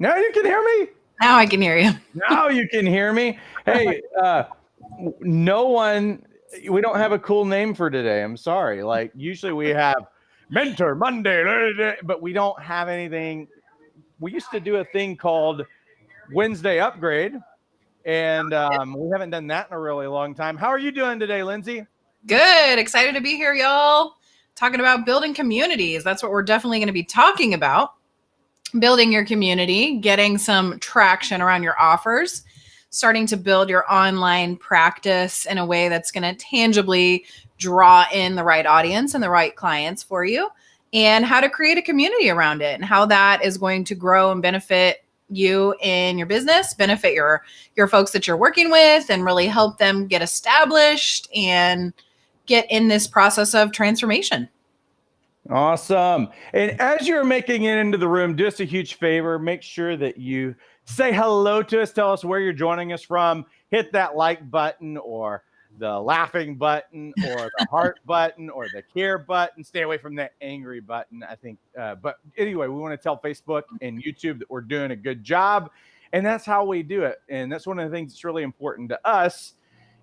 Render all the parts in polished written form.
Now you can hear me? Now I can hear you. Now you can hear me. Hey, we don't have a cool name for today. I'm sorry. Like usually we have Mentor Monday, but we don't have anything. We used to do a thing called Wednesday Upgrade, and we haven't done that in a really long time. How are you doing today, Lindsay? Good. Excited to be here, y'all. Talking about building communities. That's what we're definitely going to be talking about. Building your community, getting some traction around your offers, starting to build your online practice in a way that's going to tangibly draw in the right audience and the right clients for you, and how to create a community around it and how that is going to grow and benefit you in your business, benefit your folks that you're working with, and really help them get established and get in this process of transformation. Awesome. And as you're making it into the room, do us a huge favor. Make sure that you say hello to us. Tell us where you're joining us from. Hit that like button or the laughing button or the heart button or the care button. Stay away from that angry button, I think. But anyway, we want to tell Facebook and YouTube that we're doing a good job. And that's how we do it. And that's one of the things that's really important to us,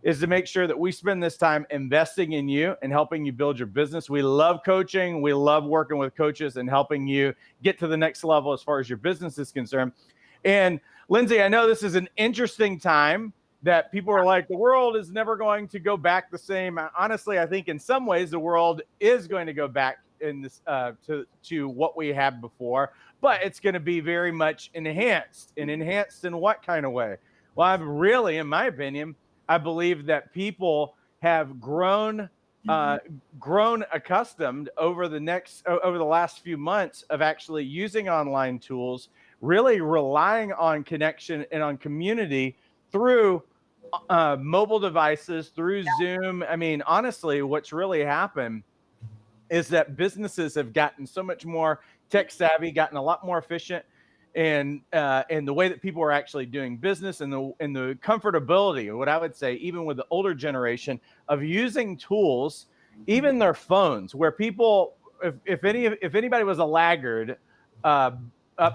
is to make sure that we spend this time investing in you and helping you build your business. We love coaching. We love working with coaches and helping you get to the next level as far as your business is concerned. And Lindsay, I know this is an interesting time that people are like, the world is never going to go back the same. Honestly, I think in some ways the world is going to go back in this to what we had before, but it's going to be very much enhanced. And enhanced in what kind of way? Well, I've really, in my opinion, I believe that people have grown accustomed over the last few months of actually using online tools, really relying on connection and on community through mobile devices, through Zoom. I mean, honestly, what's really happened is that businesses have gotten so much more tech savvy, gotten a lot more efficient, and the way that people are actually doing business, and the comfortability, what I would say, even with the older generation, of using tools, even their phones, where people, if anybody was a laggard up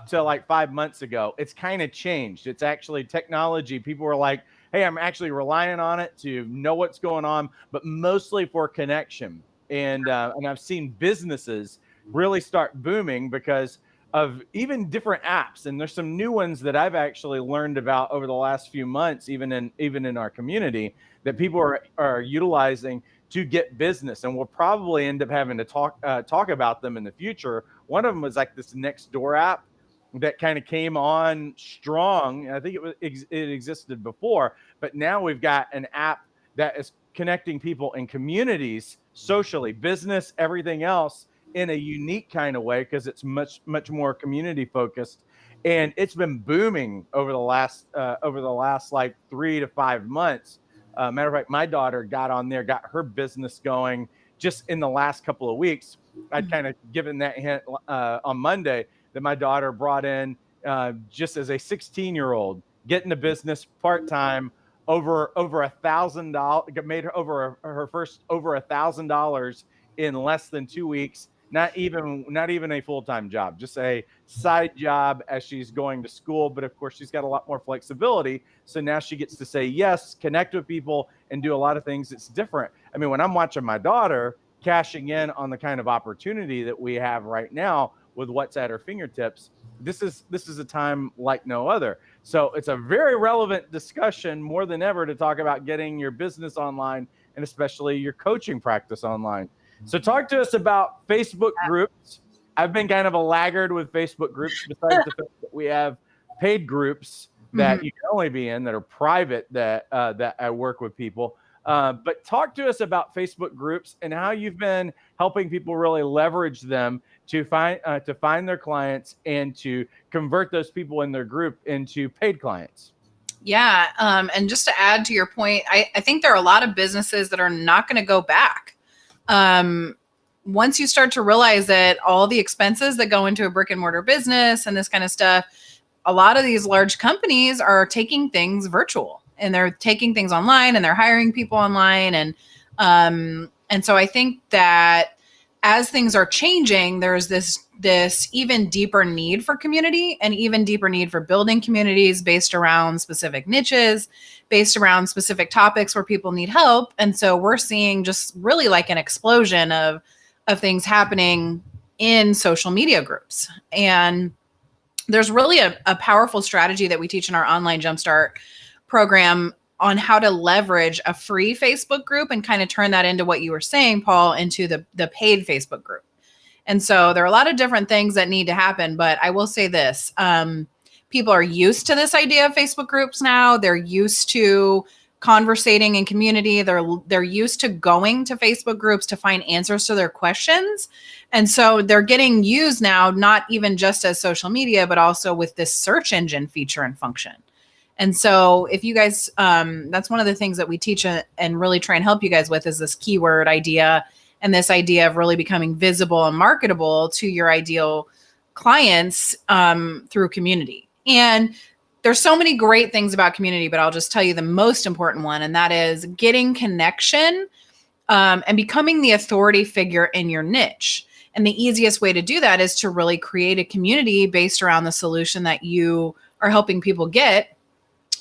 to like 5 months ago, it's kind of changed. It's actually technology. People were like, hey, I'm actually relying on it to know what's going on, but mostly for connection. And I've seen businesses really start booming because of even different apps. And there's some new ones that I've actually learned about over the last few months, even in our community, that people are utilizing to get business. And we'll probably end up having to talk about them in the future. One of them was like this Nextdoor app that kind of came on strong. I think it existed before, but now we've got an app that is connecting people in communities, socially, business, everything else, in a unique kind of way, because it's much more community focused, and it's been booming over the last like 3 to 5 months. Matter of fact, my daughter got on there, got her business going just in the last couple of weeks. I'd kind of given that hint on Monday that my daughter brought in just as a 16-year-old, getting the business part-time, over $1,000, made her her first over $1,000 in less than 2 weeks. Not even a full-time job, just a side job as she's going to school. But of course, she's got a lot more flexibility. So now she gets to say yes, connect with people, and do a lot of things that's different. I mean, when I'm watching my daughter cashing in on the kind of opportunity that we have right now with what's at her fingertips, this is a time like no other. So it's a very relevant discussion, more than ever, to talk about getting your business online, and especially your coaching practice online. So talk to us about Facebook groups. I've been kind of a laggard with Facebook groups, besides the fact that we have paid groups that you can only be in, that are private, that I work with people. But talk to us about Facebook groups and how you've been helping people really leverage them to find their clients and to convert those people in their group into paid clients. Yeah. And just to add to your point, I think there are a lot of businesses that are not going to go back. Once you start to realize that all the expenses that go into a brick and mortar business and this kind of stuff, a lot of these large companies are taking things virtual, and they're taking things online, and they're hiring people online. And so I think that as things are changing, there's this this even deeper need for community and even deeper need for building communities based around specific niches, based around specific topics where people need help. And so we're seeing just really like an explosion of things happening in social media groups. And there's really a powerful strategy that we teach in our online Jumpstart program on how to leverage a free Facebook group and kind of turn that into what you were saying, Paul, into the paid Facebook group. And so there are a lot of different things that need to happen, but I will say this, people are used to this idea of Facebook groups now. They're used to conversating in community. They're used to going to Facebook groups to find answers to their questions. And so they're getting used now, not even just as social media, but also with this search engine feature and function. And so if you guys, that's one of the things that we teach and really try and help you guys with is this keyword idea and this idea of really becoming visible and marketable to your ideal clients through community. And there's so many great things about community, but I'll just tell you the most important one, and that is getting connection and becoming the authority figure in your niche. And the easiest way to do that is to really create a community based around the solution that you are helping people get,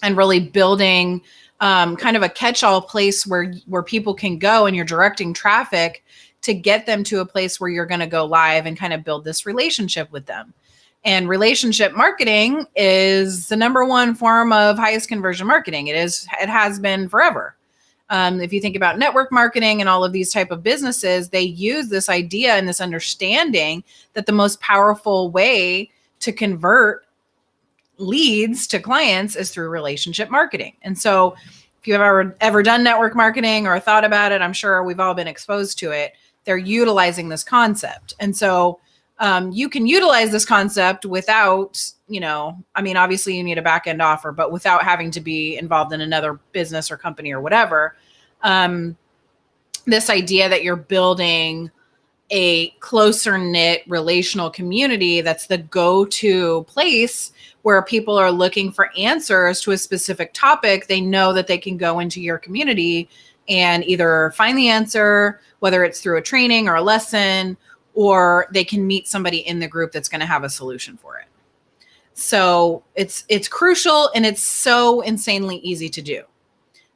and really building kind of a catch-all place where people can go, and you're directing traffic to get them to a place where you're going to go live and kind of build this relationship with them. And relationship marketing is the number one form of highest conversion marketing. It has been forever. If you think about network marketing and all of these type of businesses, they use this idea and this understanding that the most powerful way to convert leads to clients is through relationship marketing. And so if you've ever done network marketing or thought about it, I'm sure we've all been exposed to it. They're utilizing this concept. And so you can utilize this concept without, obviously you need a back-end offer, but without having to be involved in another business or company or whatever. This idea that you're building a closer knit relational community that's the go-to place where people are looking for answers to a specific topic. They know that they can go into your community and either find the answer, whether it's through a training or a lesson, or they can meet somebody in the group that's going to have a solution for it. So it's crucial, and it's so insanely easy to do.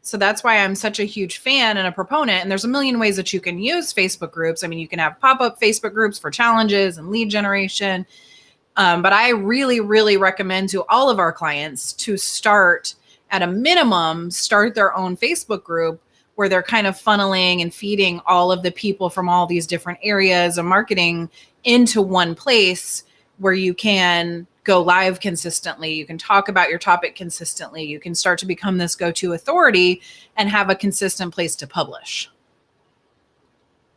So that's why I'm such a huge fan and a proponent. And there's a million ways that you can use Facebook groups. I mean, you can have pop-up Facebook groups for challenges and lead generation. But I really, really recommend to all of our clients to start at a minimum, start their own Facebook group where they're kind of funneling and feeding all of the people from all these different areas of marketing into one place where you can go live consistently. You can talk about your topic consistently. You can start to become this go-to authority and have a consistent place to publish.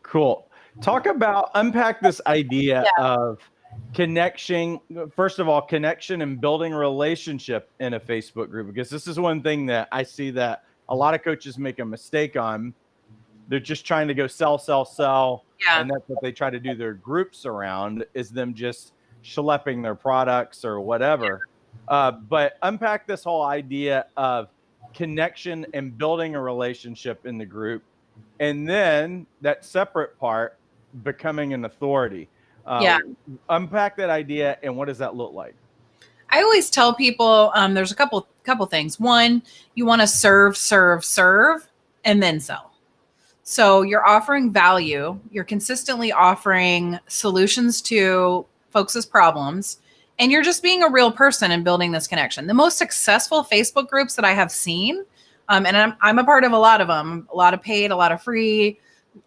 Cool. Unpack this idea of connection. First of all, connection and building a relationship in a Facebook group, because this is one thing that I see that a lot of coaches make a mistake on. They're just trying to go sell. Yeah. And that's what they try to do their groups around, is them just schlepping their products or whatever. But unpack this whole idea of connection and building a relationship in the group. And then that separate part, becoming an authority. Unpack that idea, and what does that look like? I always tell people there's a couple things. One, you want to serve, and then sell. So you're offering value. You're consistently offering solutions to folks' problems, and you're just being a real person and building this connection. The most successful Facebook groups that I have seen, and I'm a part of a lot of them, a lot of paid, a lot of free,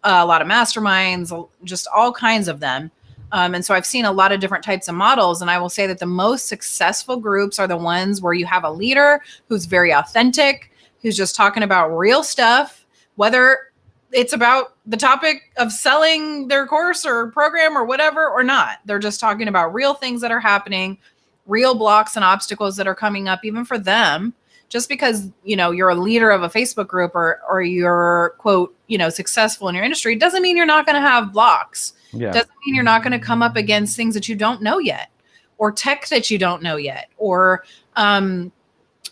a lot of masterminds, just all kinds of them. And so I've seen a lot of different types of models. And I will say that the most successful groups are the ones where you have a leader who's very authentic, who's just talking about real stuff, whether it's about the topic of selling their course or program or whatever or not. They're just talking about real things that are happening, real blocks and obstacles that are coming up, even for them. Just because, you're a leader of a Facebook group or you're, quote, successful in your industry, doesn't mean you're not going to have blocks. Yeah. Doesn't mean you're not going to come up against things that you don't know yet, or tech that you don't know yet, or new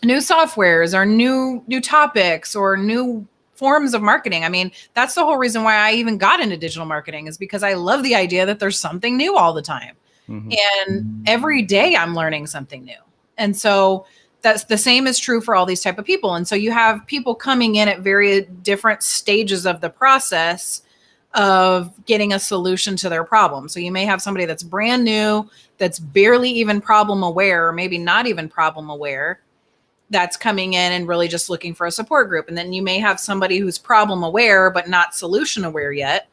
softwares, or new topics, or new forms of marketing. I mean, that's the whole reason why I even got into digital marketing, is because I love the idea that there's something new all the time. And every day I'm learning something new. And so that's the same is true for all these type of people. And so you have people coming in at very different stages of the process of getting a solution to their problem. So you may have somebody that's brand new, that's barely even problem aware, or maybe not even problem aware, that's coming in and really just looking for a support group. And then you may have somebody who's problem aware, but not solution aware yet.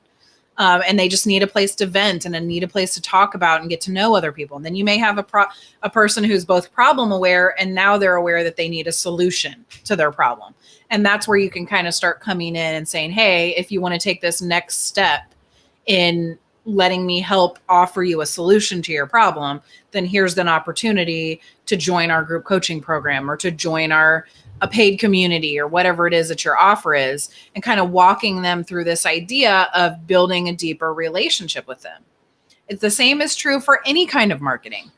And they just need a place to vent and need a place to talk about and get to know other people. And then you may have a person who's both problem aware and now they're aware that they need a solution to their problem. And that's where you can kind of start coming in and saying, hey, if you want to take this next step in letting me help offer you a solution to your problem, then here's an opportunity to join our group coaching program or to join a paid community or whatever it is that your offer is, and kind of walking them through this idea of building a deeper relationship with them. It's the same is true for any kind of marketing.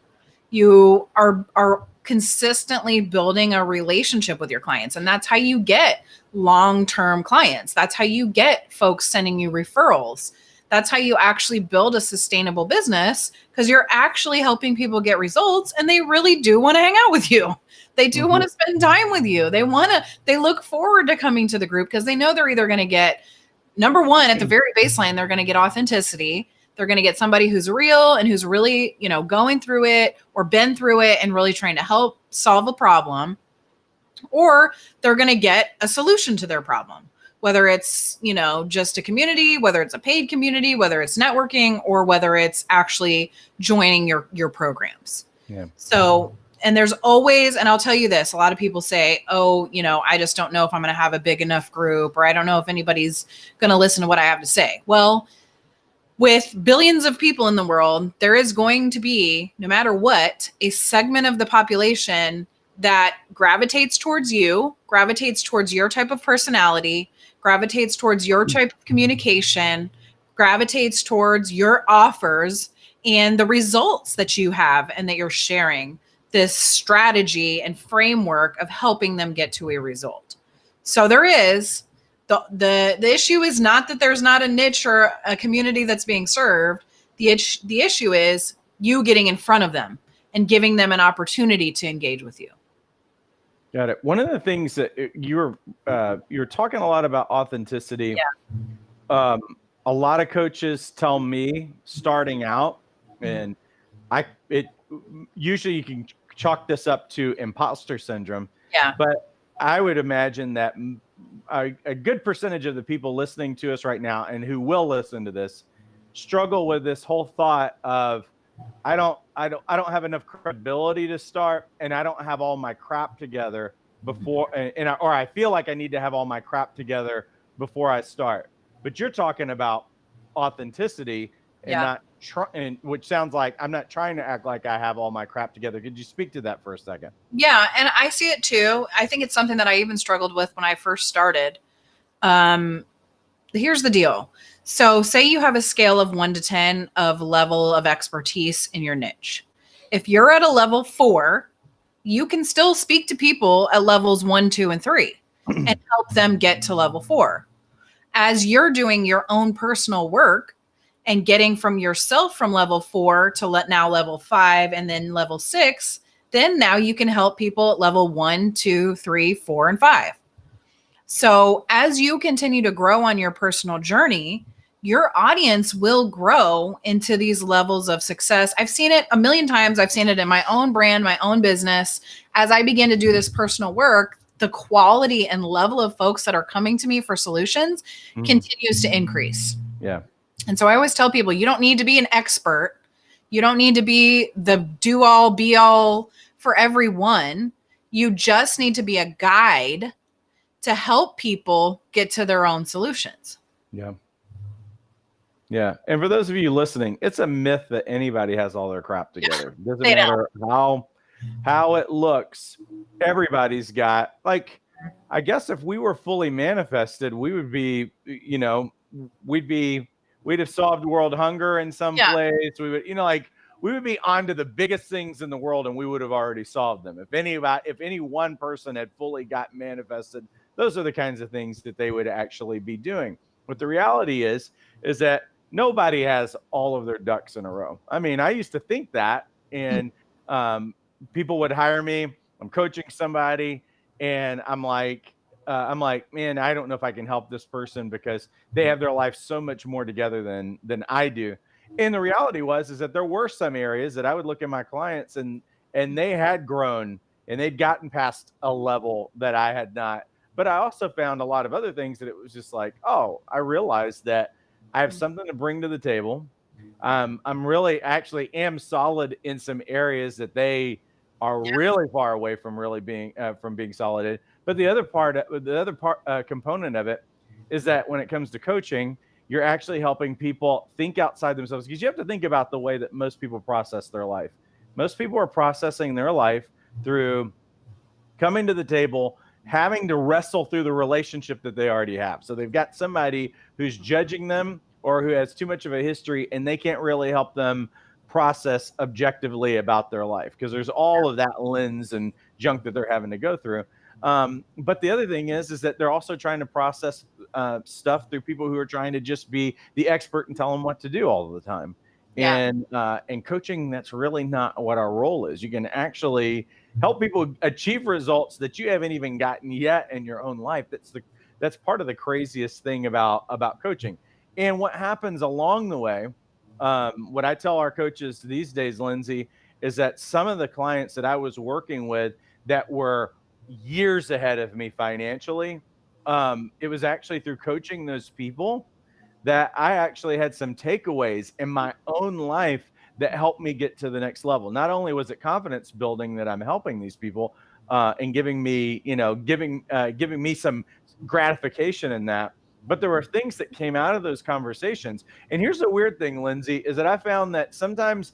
You are consistently building a relationship with your clients, and that's how you get long-term clients. That's how you get folks sending you referrals. That's how you actually build a sustainable business, because you're actually helping people get results and they really do want to hang out with you. They do want to spend time with you. They look forward to coming to the group because they know they're either going to get, number one, at the very baseline, they're going to get authenticity. They're going to get somebody who's real and who's really, going through it or been through it and really trying to help solve a problem. Or they're going to get a solution to their problem, whether it's, just a community, whether it's a paid community, whether it's networking, or whether it's actually joining your programs. Yeah. So, and there's always, and I'll tell you this, a lot of people say, oh, I just don't know if I'm going to have a big enough group, or I don't know if anybody's going to listen to what I have to say. Well, with billions of people in the world, there is going to be, no matter what, a segment of the population that gravitates towards you, gravitates towards your type of personality, gravitates towards your type of communication, gravitates towards your offers and the results that you have and that you're sharing, this strategy and framework of helping them get to a result. So there is, the issue is not that there's not a niche or a community that's being served. The issue is you getting in front of them and giving them an opportunity to engage with you. Got it. One of the things that you're talking a lot about authenticity. Yeah. A lot of coaches tell me starting out, and usually you can chalk this up to imposter syndrome. Yeah. But I would imagine that a good percentage of the people listening to us right now and who will listen to this struggle with this whole thought of, I don't have enough credibility to start, and I don't have all my crap together before, or I feel like I need to have all my crap together before I start. But you're talking about authenticity and which sounds like I'm not trying to act like I have all my crap together. Could you speak to that for a second? Yeah, and I see it too. I think it's something that I even struggled with when I first started. Here's the deal. So say you have a scale of 1 to 10 of level of expertise in your niche. If you're at a level 4, you can still speak to people at levels 1, 2, and 3 and help them get to level 4. As you're doing your own personal work and getting from yourself from level 4 to now level 5 and then level 6, then now you can help people at level 1, 2, 3, 4, and 5. So as you continue to grow on your personal journey, your audience will grow into these levels of success. I've seen it a million times. I've seen it in my own brand, my own business. As I begin to do this personal work, the quality and level of folks that are coming to me for solutions continues to increase. Yeah. And so I always tell people, you don't need to be an expert. You don't need to be the do all be all for everyone. You just need to be a guide to help people get to their own solutions. Yeah. Yeah. And for those of you listening, it's a myth that anybody has all their crap together. It doesn't matter how it looks. Everybody's got, like, I guess if we were fully manifested, we would be, we'd have solved world hunger in some place. We would, we would be onto the biggest things in the world, and we would have already solved them. If any one person had fully got manifested, those are the kinds of things that they would actually be doing. But the reality is that nobody has all of their ducks in a row. I mean, I used to think that, and people would hire me. I'm coaching somebody, and I'm like, man, I don't know if I can help this person because they have their life so much more together than I do. And the reality was is that there were some areas that I would look at my clients and they had grown and they'd gotten past a level that I had not. But I also found a lot of other things that it was just like, oh, I realized that I have something to bring to the table. I'm really actually am solid in some areas that they are really far away from being solid in. But the other part component of it is that when it comes to coaching, you're actually helping people think outside themselves, because you have to think about the way that most people process their life. Most people are processing their life through coming to the table, having to wrestle through the relationship that they already have. So they've got somebody who's judging them or who has too much of a history, and they can't really help them process objectively about their life because there's all of that lens and junk that they're having to go through. But the other thing is that they're also trying to process stuff through people who are trying to just be the expert and tell them what to do all of the time. Yeah. And coaching, that's really not what our role is. You can actually help people achieve results that you haven't even gotten yet in your own life. That's part of the craziest thing about coaching. And what happens along the way, what I tell our coaches these days, Lindsay, is that some of the clients that I was working with that were years ahead of me financially, it was actually through coaching those people that I actually had some takeaways in my own life that helped me get to the next level. Not only was it confidence building that I'm helping these people and giving me, giving me some gratification in that, but there were things that came out of those conversations. And here's the weird thing, Lindsay, is that I found that sometimes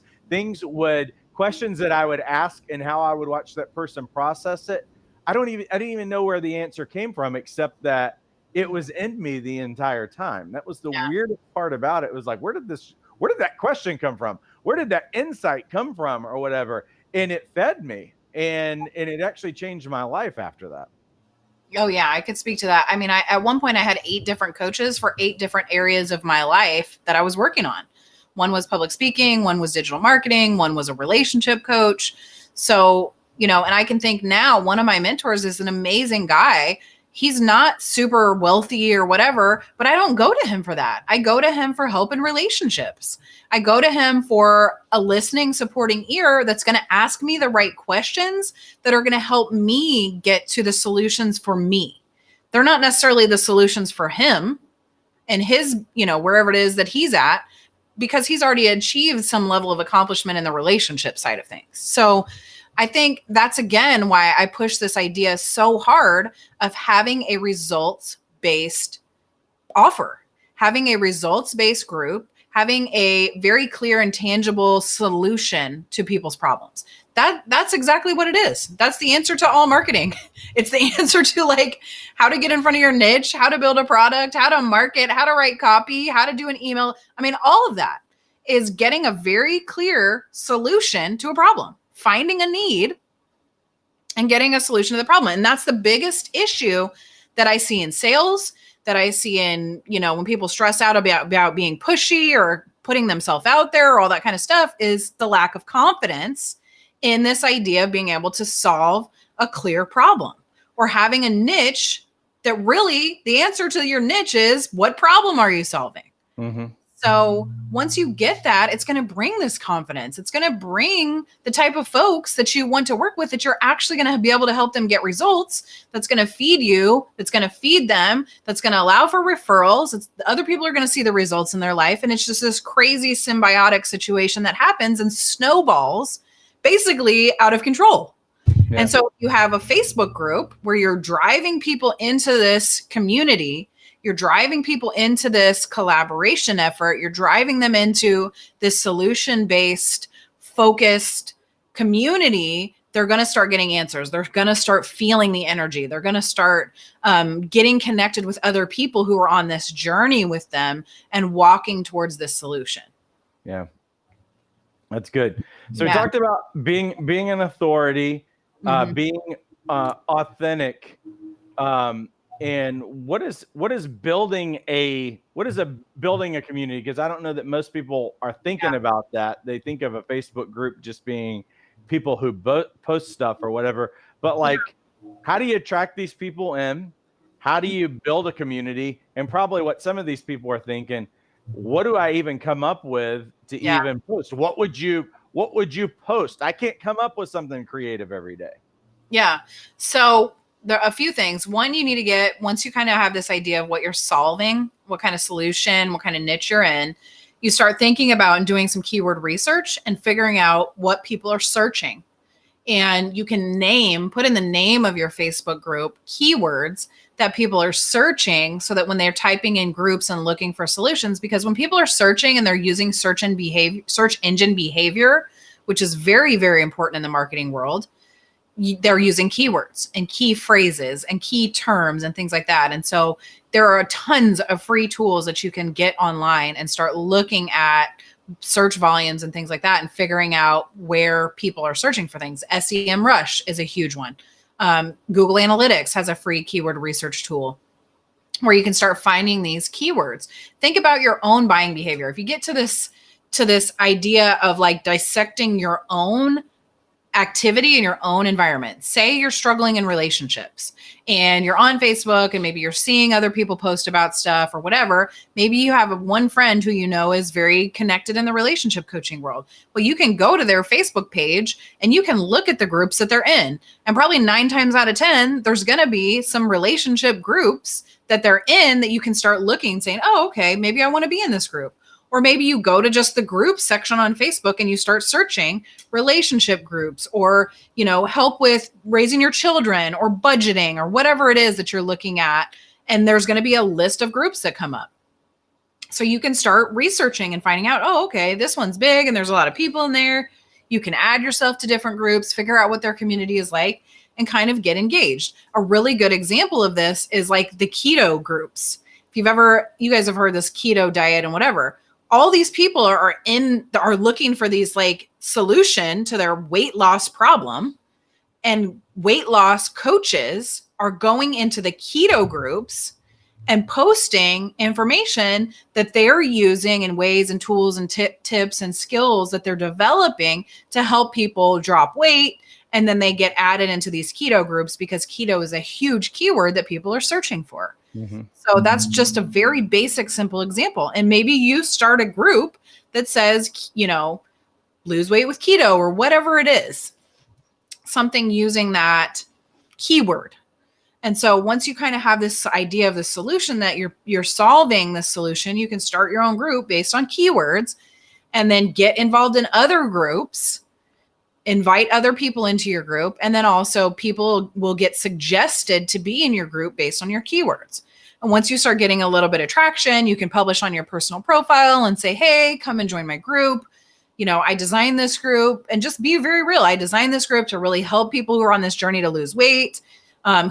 questions that I would ask and how I would watch that person process it, I didn't even know where the answer came from, except that it was in me the entire time. That was the Yeah. weirdest part about it. It was like, where did that question come from? Where did that insight come from or whatever? And it fed me. And it actually changed my life after that. Oh yeah, I could speak to that. I mean, at one point I had 8 different coaches for 8 different areas of my life that I was working on. One was public speaking, one was digital marketing, one was a relationship coach. So, and I can think now one of my mentors is an amazing guy. He's not super wealthy or whatever, but I don't go to him for that. I go to him for help in relationships. I go to him for a listening, supporting ear that's going to ask me the right questions that are going to help me get to the solutions for me. They're not necessarily the solutions for him and his, wherever it is that he's at, because he's already achieved some level of accomplishment in the relationship side of things. So I think that's, again, why I push this idea so hard of having a results-based offer, having a results-based group, having a very clear and tangible solution to people's problems. That's exactly what it is. That's the answer to all marketing. It's the answer to how to get in front of your niche, how to build a product, how to market, how to write copy, how to do an email. I mean, all of that is getting a very clear solution to a problem, finding a need and getting a solution to the problem. And that's the biggest issue that I see in sales, that I see in, when people stress out about being pushy or putting themselves out there or all that kind of stuff, is the lack of confidence in this idea of being able to solve a clear problem or having a niche that really the answer to your niche is, what problem are you solving? Mm-hmm. So once you get that, it's going to bring this confidence. It's going to bring the type of folks that you want to work with, that you're actually going to be able to help them get results. That's going to feed you. That's going to feed them. That's going to allow for referrals. Other people are going to see the results in their life. And it's just this crazy symbiotic situation that happens and snowballs basically out of control. Yeah. And so you have a Facebook group where you're driving people into this community. You're driving people into this collaboration effort. You're driving them into this solution-based, focused community. They're going to start getting answers. They're going to start feeling the energy. They're going to start getting connected with other people who are on this journey with them and walking towards this solution. Yeah, that's good. So we talked about being an authority, being authentic. and what is building a community? Because I don't know that most people are thinking about that. They think of a Facebook group just being people who post stuff or whatever. But like, how do you attract these people in? How do you build a community? And probably what some of these people are thinking, what do I even come up with to even post? What would you post? I can't come up with something creative every day. Yeah. So there are a few things. One, you need to get, once you kind of have this idea of what you're solving, what kind of solution, what kind of niche you're in, you start thinking about and doing some keyword research and figuring out what people are searching. And you can put in the name of your Facebook group keywords that people are searching, so that when they're typing in groups and looking for solutions, because when people are searching and they're using search engine behavior, which is very, very important in the marketing world, they're using keywords and key phrases and key terms and things like that. And so there are tons of free tools that you can get online and start looking at search volumes and things like that and figuring out where people are searching for things. SEMrush is a huge one. Google Analytics has a free keyword research tool where you can start finding these keywords. Think about your own buying behavior. If you get to this idea of like dissecting your own activity in your own environment. Say you're struggling in relationships and you're on Facebook and maybe you're seeing other people post about stuff or whatever. Maybe you have one friend who you know is very connected in the relationship coaching world. Well, you can go to their Facebook page and you can look at the groups that they're in. And probably 9 times out of 10, there's going to be some relationship groups that they're in that you can start looking, saying, oh, okay, maybe I want to be in this group. Or maybe you go to just the group section on Facebook and you start searching relationship groups or, help with raising your children or budgeting or whatever it is that you're looking at. And there's going to be a list of groups that come up. So you can start researching and finding out, oh, okay, this one's big and there's a lot of people in there. You can add yourself to different groups, figure out what their community is like, and kind of get engaged. A really good example of this is like the keto groups. If you guys have heard this keto diet and whatever, all these people are looking for these like solution to their weight loss problem, and weight loss coaches are going into the keto groups and posting information that they're using in ways and tools and tips and skills that they're developing to help people drop weight. And then they get added into these keto groups because keto is a huge keyword that people are searching for. Mm-hmm. So that's just a very basic, simple example. And maybe you start a group that says, lose weight with keto or whatever it is, something using that keyword. And so once you kind of have this idea of the solution that you're solving the solution, you can start your own group based on keywords and then get involved in other groups, invite other people into your group. And then also people will get suggested to be in your group based on your keywords. And once you start getting a little bit of traction, you can publish on your personal profile and say, hey, come and join my group. I designed this group, and just be very real. I designed this group to really help people who are on this journey to lose weight,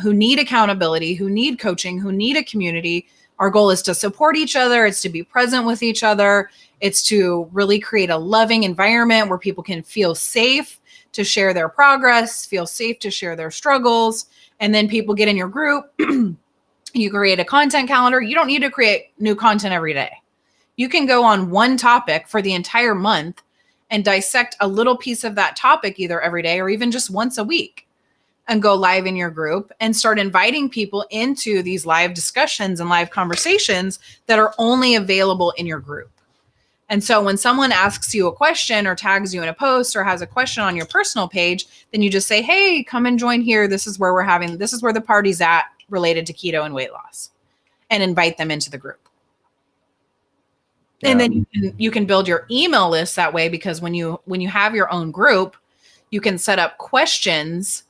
who need accountability, who need coaching, who need a community. Our goal is to support each other. It's to be present with each other. It's to really create a loving environment where people can feel safe to share their progress, feel safe to share their struggles. And then people get in your group. You create a content calendar. You don't need to create new content every day. You can go on one topic for the entire month and dissect a little piece of that topic either every day or even just once a week, and go live in your group and start inviting people into these live discussions and live conversations that are only available in your group. And so when someone asks you a question or tags you in a post or has a question on your personal page, then you just say, hey, come and join here. This is where the party's at related to keto and weight loss, and invite them into the group. Yeah. And then you can build your email list that way, because when you have your own group, you can set up questions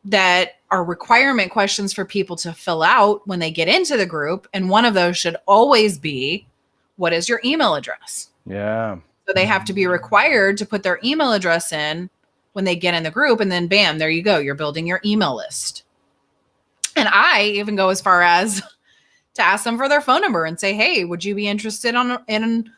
that are requirement questions for people to fill out when they get into the group. And one of those should always be, what is your email address? Yeah. So they have to be required to put their email address in when they get in the group, and then bam, there you go. You're building your email list. And I even go as far as to ask them for their phone number and say, hey, would you be interested in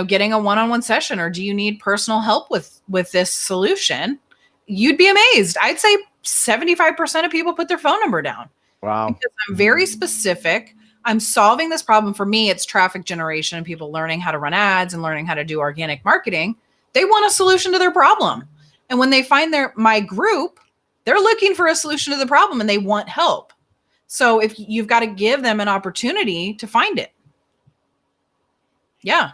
getting a one-on-one session, or do you need personal help with this solution? You'd be amazed. I'd say 75% of people put their phone number down. Wow. Because I'm very specific. I'm solving this problem. For me, it's traffic generation and people learning how to run ads and learning how to do organic marketing. They want a solution to their problem. And when they find my group, they're looking for a solution to the problem and they want help. So if you've got to give them an opportunity to find it. Yeah.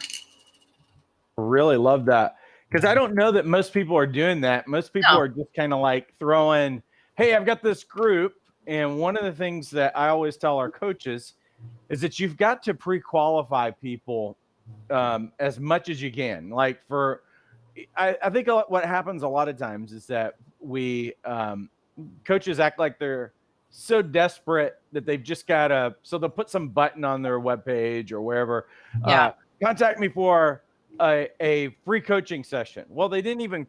Really love that. Because I don't know that most people are doing that. Most people are just kind of like throwing, hey, I've got this group. And one of the things that I always tell our coaches is that you've got to pre-qualify people as much as you can. Like I think what happens a lot of times is that coaches act like they're so desperate that they've just got to, so they'll put some button on their webpage or wherever. Contact me for a free coaching session. Well, they didn't even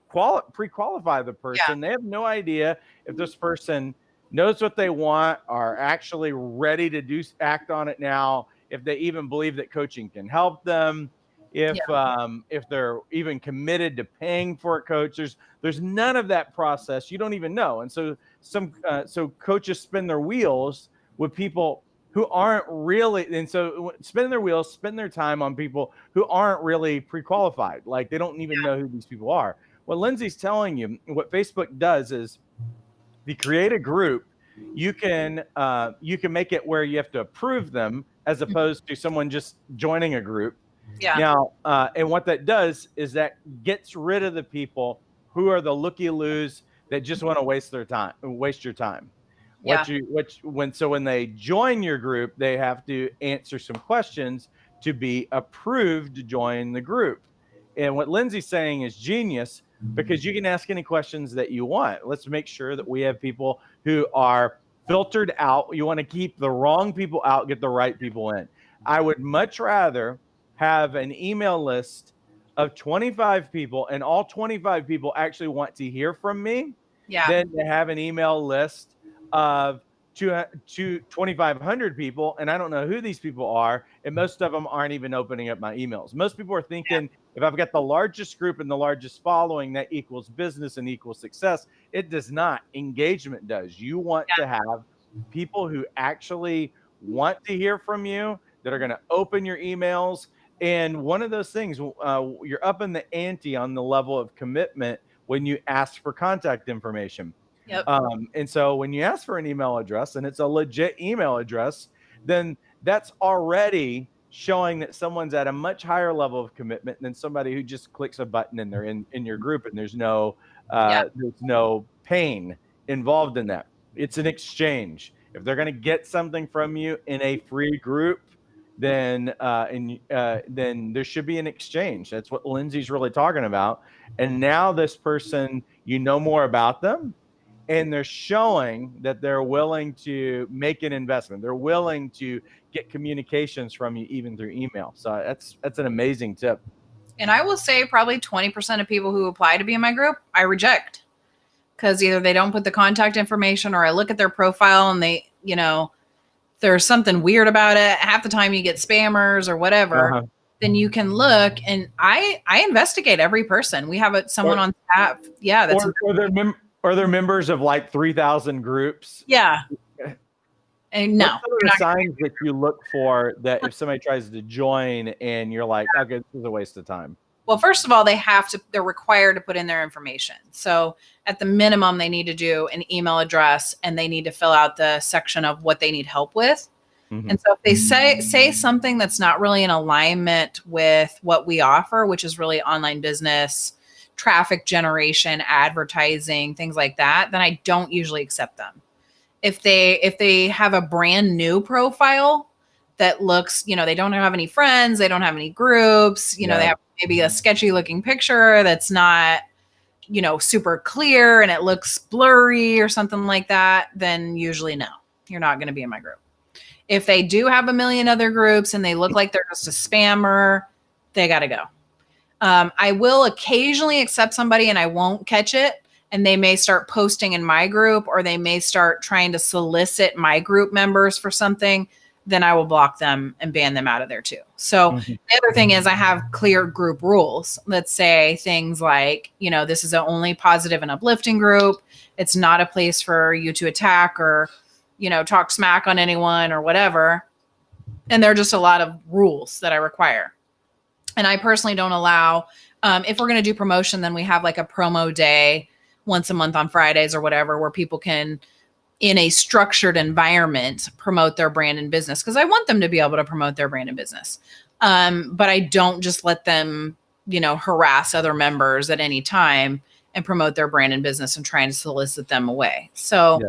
pre-qualify the person. They have no idea if this person knows what they want, are actually ready to act on it now, if they even believe that coaching can help them, if they're even committed to paying for a coach. There's none of that process. You don't even know. And so so coaches spin their wheels with people who aren't really, and so spin their time on people who aren't really pre-qualified. Like they don't even know who these people are. What Lindsay's telling you, what Facebook does is, if you create a group, you can make it where you have to approve them as opposed to someone just joining a group. Now, and what that does is that gets rid of the people who are the looky-loos that just want to waste your time. When they join your group, they have to answer some questions to be approved to join the group. And what Lindsay's saying is genius, because you can ask any questions that you want. Let's make sure that we have people who are filtered out. You want to keep the wrong people out, get the right people in. I would much rather have an email list of 25 people and all 25 people actually want to hear from me than to have an email list of 2,500 people and I don't know who these people are, and most of them aren't even opening up my emails. Most people are thinking, if I've got the largest group and the largest following, that equals business and equals success. It does not. Engagement does. You want to have people who actually want to hear from you, that are going to open your emails. And one of those things, you're up in the ante on the level of commitment when you ask for contact information. And so when you ask for an email address and it's a legit email address, then that's already showing that someone's at a much higher level of commitment than somebody who just clicks a button and they're in your group and there's no pain involved in that. It's an exchange. If they're going to get something from you in a free group, then there should be an exchange. That's what Lindsay's really talking about. And now this person, you know more about them, and they're showing that they're willing to make an investment. They're willing to get communications from you even through email. So that's an amazing tip. And I will say probably 20% of people who apply to be in my group, I reject, because either they don't put the contact information or I look at their profile and they, there's something weird about it. Half the time you get spammers or whatever. Then you can look, and I investigate every person. We have someone on staff. Yeah. That's or they're members of like 3,000 groups. Yeah. And no. What are the signs that you look for that if somebody tries to join and you're like, okay, this is a waste of time? Well, first of all, they're required to put in their information. So at the minimum, they need to do an email address and they need to fill out the section of what they need help with. And so if they say something that's not really in alignment with what we offer, which is really online business, traffic generation, advertising, things like that, then I don't usually accept them. If they have a brand new profile that looks, they don't have any friends, they don't have any groups, they have maybe a sketchy looking picture that's not, super clear and it looks blurry or something like that, then usually no, you're not going to be in my group. If they do have a million other groups and they look like they're just a spammer, they got to go. I will occasionally accept somebody and I won't catch it. And they may start posting in my group, or they may start trying to solicit my group members for something. Then I will block them and ban them out of there too. So the other thing is I have clear group rules. Let's say things like, this is an only positive and uplifting group. It's not a place for you to attack or, talk smack on anyone or whatever. And there are just a lot of rules that I require. And I personally don't allow, if we're going to do promotion, then we have like a promo day once a month on Fridays or whatever, where people can, in a structured environment, promote their brand and business, because I want them to be able to promote their brand and business. But I don't just let them, harass other members at any time and promote their brand and business and trying to solicit them away. So,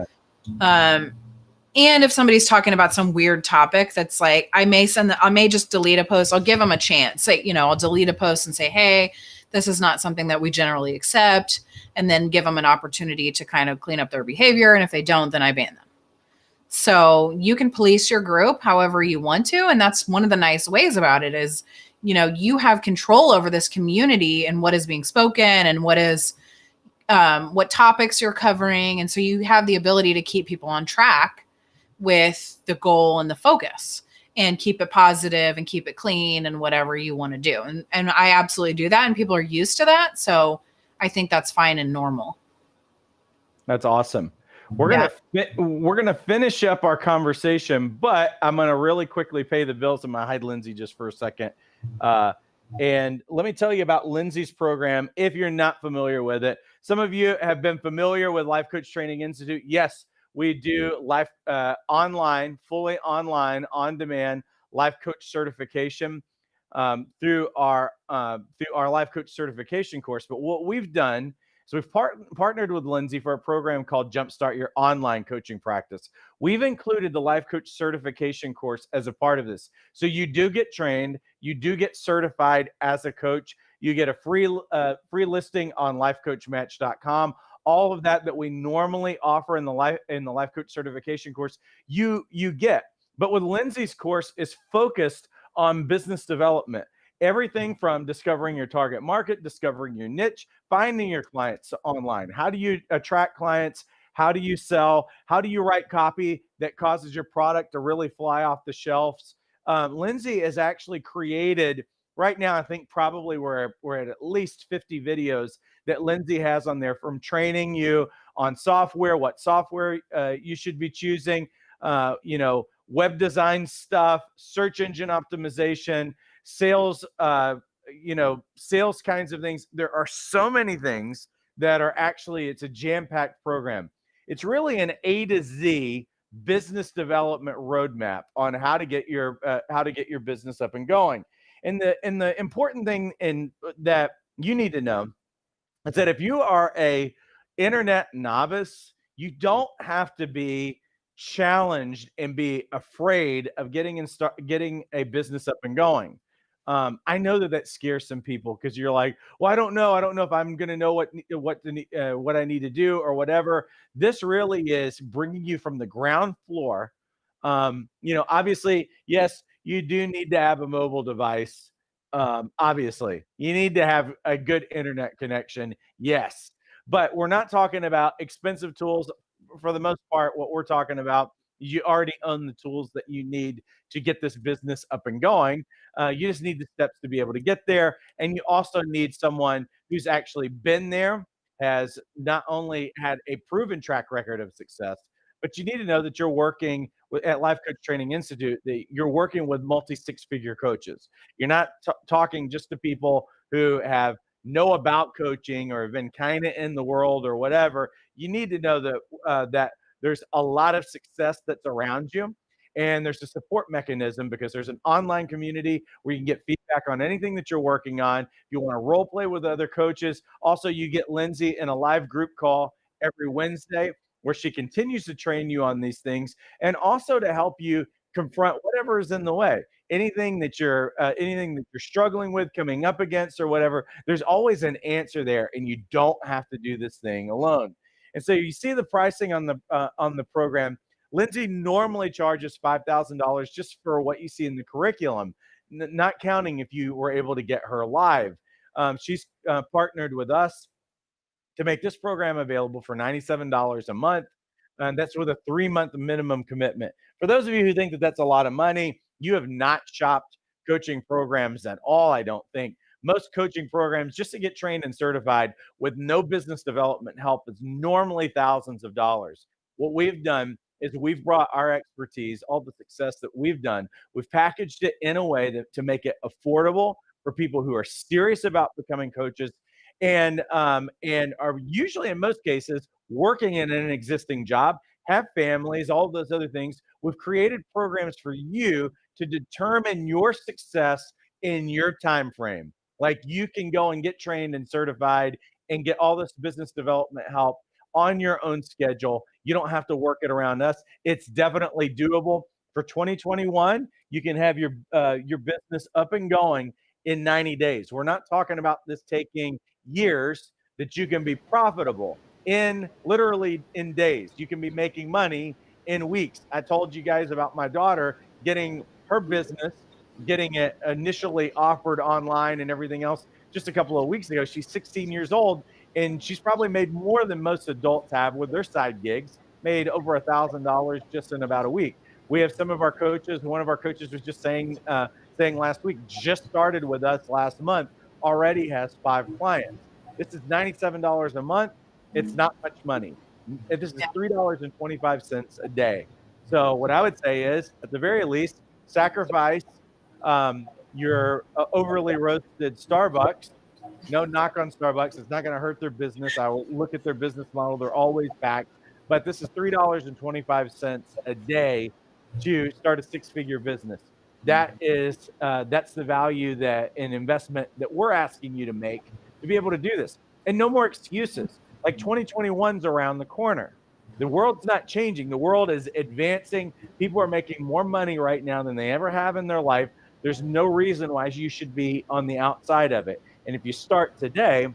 and if somebody's talking about some weird topic that's like, I may just delete a post. I'll give them a chance. Say, I'll delete a post and say, hey, this is not something that we generally accept. And then give them an opportunity to kind of clean up their behavior. And if they don't, then I ban them. So you can police your group however you want to. And that's one of the nice ways about it is, you have control over this community and what is being spoken and what topics you're covering. And so you have the ability to keep people on track with the goal and the focus, and keep it positive and keep it clean and whatever you want to do. And I absolutely do that. And people are used to that. So I think that's fine and normal. That's awesome. We're gonna finish up our conversation, but I'm gonna really quickly pay the bills. I'm gonna hide Lindsay just for a second. And let me tell you about Lindsay's program if you're not familiar with it. Some of you have been familiar with Life Coach Training Institute. Yes, we do life online, fully online, on demand life coach certification through our life coach certification course. But what we've done is we've partnered with Lindsay for a program called Jumpstart Your Online Coaching Practice. We've included the life coach certification course as a part of this. So you do get trained, you do get certified as a coach. You get a free listing on lifecoachmatch.com. All of that we normally offer in the life coach certification course, you get. But with Lindsay's course is focused on business development. Everything from discovering your target market, discovering your niche, finding your clients online. How do you attract clients? How do you sell? How do you write copy that causes your product to really fly off the shelves? Lindsay has actually created, right now, I think probably we're at least 50 videos that Lindsay has on there, from training you on software, what software you should be choosing, web design stuff, search engine optimization, sales, sales kinds of things. There are so many things that are actually, it's a jam-packed program. It's really an A to Z business development roadmap on how to get your business up and going. And the important thing that you need to know is that if you are a internet novice, you don't have to be challenged and be afraid of getting a business up and going. I know that scares some people, because you're like, well, I don't know if I'm going to know what I need to do or whatever. This really is bringing you from the ground floor. Obviously, yes, you do need to have a mobile device. Obviously, you need to have a good internet connection. Yes, but we're not talking about expensive tools. For the most part, what we're talking about, you already own the tools that you need to get this business up and going. You just need the steps to be able to get there. And you also need someone who's actually been there, has not only had a proven track record of success, but you need to know that you're working at Life Coach Training Institute, that you're working with multi-six-figure coaches. You're not talking just to people who know about coaching or have been kind of in the world or whatever. You need to know that there's a lot of success that's around you, and there's a support mechanism, because there's an online community where you can get feedback on anything that you're working on. If you want to role play with other coaches, also you get Lindsay in a live group call every Wednesday, where she continues to train you on these things, and also to help you confront whatever is in the way. Anything that you're struggling with, coming up against, or whatever, there's always an answer there, and you don't have to do this thing alone. And so you see the pricing on the program. Lindsay normally charges $5,000 just for what you see in the curriculum, not counting if you were able to get her live. She's partnered with us to make this program available for $97 a month. And that's with a 3-month minimum commitment. For those of you who think that that's a lot of money, you have not shopped coaching programs at all, I don't think. Most coaching programs, just to get trained and certified with no business development help, is normally thousands of dollars. What we've done is we've brought our expertise, all the success that we've done, we've packaged it in a way that to make it affordable for people who are serious about becoming coaches and are usually in most cases working in an existing job, have families, all those other things. We've created programs for you to determine your success in your time frame. Like you can go and get trained and certified and get all this business development help on your own schedule. You don't have to work it around us. It's definitely doable. For 2021, you can have your business up and going in 90 days. We're not talking about this taking years. That you can be profitable in literally in days. You can be making money in weeks. I told you guys about my daughter getting her business, getting it initially offered online and everything else just a couple of weeks ago. She's 16 years old and she's probably made more than most adults have with their side gigs, made over $1,000 just in about a week. We have some of our coaches. One of our coaches was just saying last week, just started with us last month, already has 5 clients. This is $97 a month. It's not much money. This is $3.25 a day. So what I would say is, at the very least, sacrifice your overly roasted Starbucks. No knock on Starbucks. It's not going to hurt their business. I will look at their business model. They're always packed. But this is $3.25 a day to start a 6-figure business. That's the value that an investment that we're asking you to make to be able to do this. And no more excuses. Like 2021's around the corner. The world's not changing. The world is advancing. People are making more money right now than they ever have in their life. There's no reason why you should be on the outside of it. And if you start today,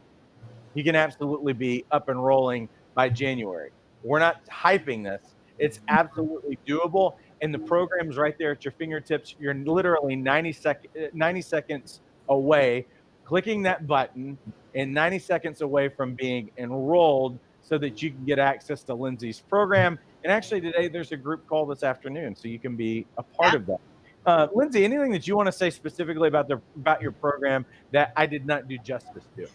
you can absolutely be up and rolling by January. We're not hyping this. It's absolutely doable. And the program's right there at your fingertips. You're literally 90 seconds away, clicking that button, and 90 seconds away from being enrolled so that you can get access to Lindsay's program. And actually today there's a group call this afternoon, so you can be a part of that. Lindsay, anything that you want to say specifically about your program that I did not do justice to?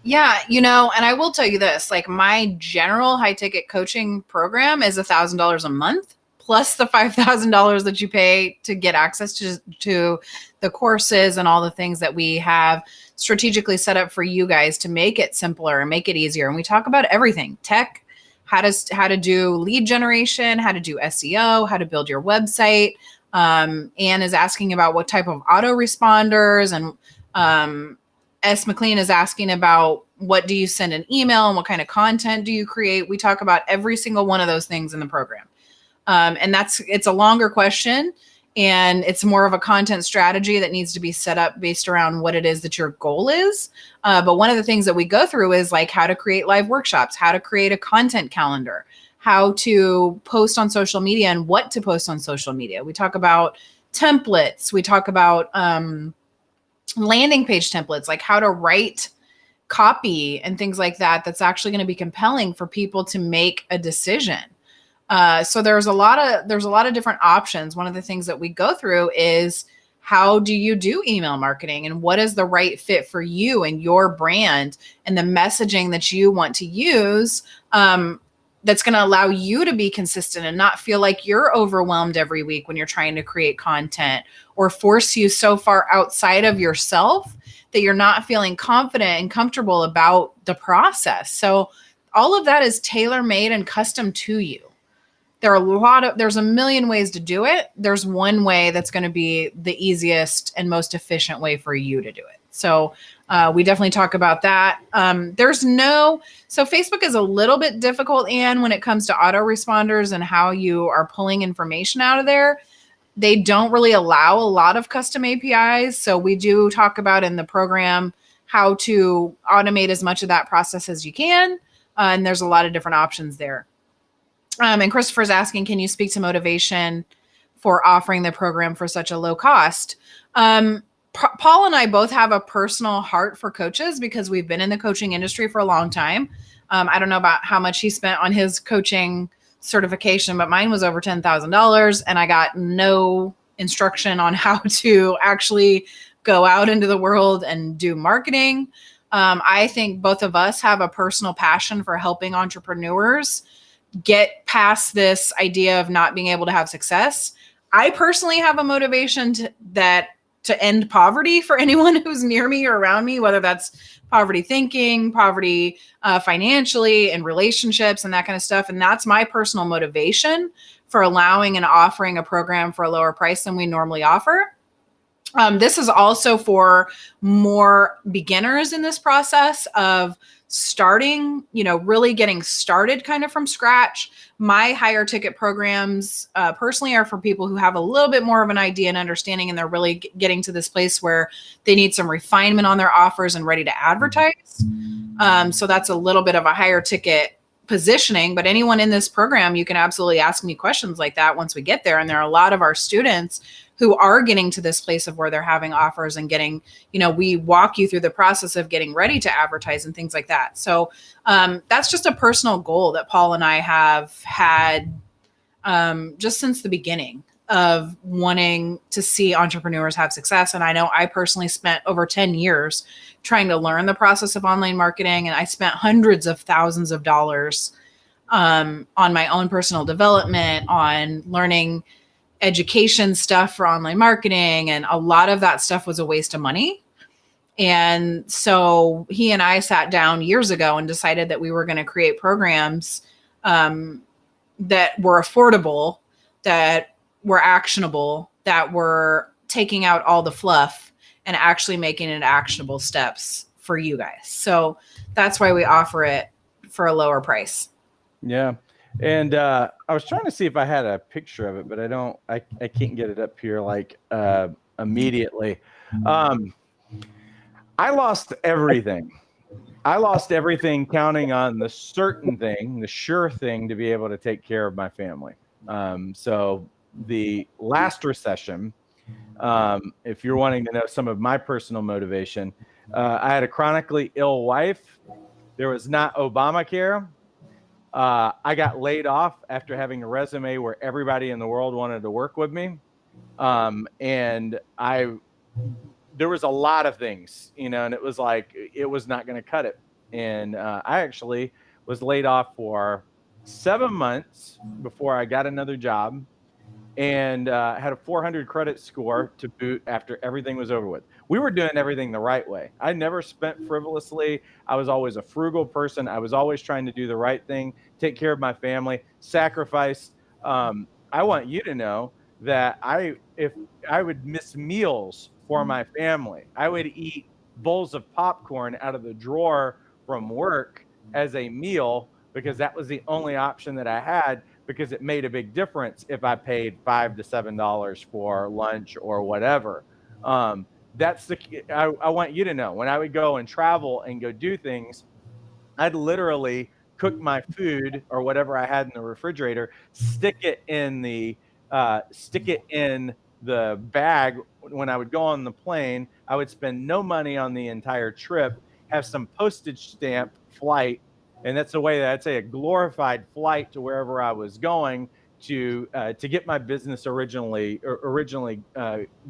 Yeah, and I will tell you this, like my general high ticket coaching program is $1,000 a month plus the $5,000 that you pay to get access to the courses and all the things that we have strategically set up for you guys to make it simpler and make it easier. And we talk about everything: tech, how to do lead generation, how to do SEO, how to build your website. Anne is asking about what type of autoresponders, and S. McLean is asking about what do you send an email and what kind of content do you create. We talk about every single one of those things in the program. And it's a longer question, and it's more of a content strategy that needs to be set up based around what it is that your goal is. But one of the things that we go through is like how to create live workshops, how to create a content calendar, how to post on social media and what to post on social media. We talk about templates. We talk about landing page templates, like how to write copy and things like that. That's actually going to be compelling for people to make a decision. So there's a lot of different options. One of the things that we go through is how do you do email marketing and what is the right fit for you and your brand and the messaging that you want to use, that's going to allow you to be consistent and not feel like you're overwhelmed every week when you're trying to create content, or force you so far outside of yourself that you're not feeling confident and comfortable about the process. So all of that is tailor-made and custom to you. There's a million ways to do it. There's one way that's going to be the easiest and most efficient way for you to do it. So we definitely talk about that. So Facebook is a little bit difficult, Anne, when it comes to autoresponders and how you are pulling information out of there. They don't really allow a lot of custom APIs. So we do talk about in the program how to automate as much of that process as you can. And there's a lot of different options there. And Christopher's asking, can you speak to motivation for offering the program for such a low cost? Paul and I both have a personal heart for coaches because we've been in the coaching industry for a long time. I don't know about how much he spent on his coaching certification, but mine was over $10,000, and I got no instruction on how to actually go out into the world and do marketing. I think both of us have a personal passion for helping entrepreneurs get past this idea of not being able to have success. I personally have a motivation to end poverty for anyone who's near me or around me, whether that's poverty thinking, poverty financially, and relationships and that kind of stuff. And that's my personal motivation for allowing and offering a program for a lower price than we normally offer. This is also for more beginners in this process of starting, really getting started kind of from scratch. My higher ticket programs personally are for people who have a little bit more of an idea and understanding, and they're really getting to this place where they need some refinement on their offers and ready to advertise. So that's a little bit of a higher ticket positioning, but anyone in this program, you can absolutely ask me questions like that once we get there. And there are a lot of our students who are getting to this place of where they're having offers and getting, we walk you through the process of getting ready to advertise and things like that. So that's just a personal goal that Paul and I have had just since the beginning of wanting to see entrepreneurs have success. And I know I personally spent over 10 years trying to learn the process of online marketing. And I spent hundreds of thousands of dollars on my own personal development, on learning education stuff for online marketing. And a lot of that stuff was a waste of money. And so he and I sat down years ago and decided that we were going to create programs that were affordable, that were actionable, that were taking out all the fluff and actually making it actionable steps for you guys. So that's why we offer it for a lower price. Yeah. And I was trying to see if I had a picture of it, but I can't get it up here like immediately. I lost everything. I lost everything counting on the certain thing, the sure thing to be able to take care of my family. So the last recession, if you're wanting to know some of my personal motivation, I had a chronically ill wife. There was not Obamacare. I got laid off after having a resume where everybody in the world wanted to work with me. And there was a lot of things, and it was like, it was not going to cut it. And I actually was laid off for 7 months before I got another job, and had a 400 credit score to boot after everything was over with. We were doing everything the right way. I never spent frivolously. I was always a frugal person. I was always trying to do the right thing, take care of my family, sacrifice. I want you to know that if I would miss meals for my family, I would eat bowls of popcorn out of the drawer from work as a meal, because that was the only option that I had, because it made a big difference if I paid $5 to $7 for lunch or whatever. I want you to know, when I would go and travel and go do things, I'd literally cook my food or whatever I had in the refrigerator, stick it in the bag. When I would go on the plane, I would spend no money on the entire trip, have some postage stamp flight. And that's the way that I'd say a glorified flight to wherever I was going to get my business originally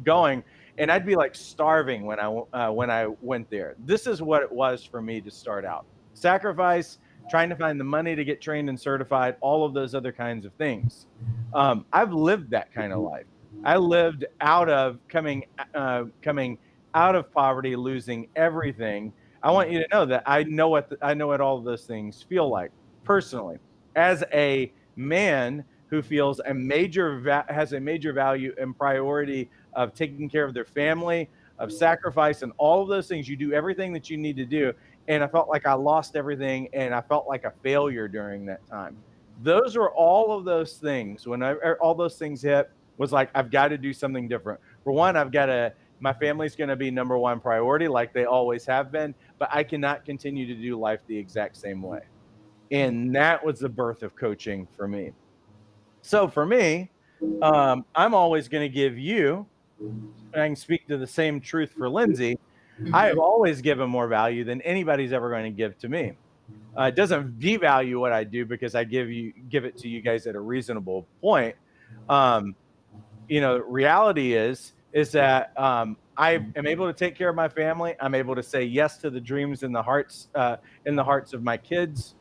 going. And I'd be like starving when I went there. This is what it was for me to start out. Sacrifice, trying to find the money to get trained and certified, all of those other kinds of things. I've lived that kind of life. I lived out of coming out of poverty, losing everything. I want you to know that I know what all of those things feel like personally, as a man who feels has a major value and priority of taking care of their family, of sacrifice, and all of those things. You do everything that you need to do. And I felt like I lost everything, and I felt like a failure during that time. Those are all of those things. When all those things hit, was like, I've got to do something different. For one, my family's going to be number one priority, like they always have been, but I cannot continue to do life the exact same way. And that was the birth of coaching for me. So for me, I'm always going to give you, and I can speak to the same truth for Lindsay, I have always given more value than anybody's ever going to give to me. It doesn't devalue what I do, because I give it to you guys at a reasonable point. Reality is that I am able to take care of my family. I'm able to say yes to the dreams in the hearts of my kids.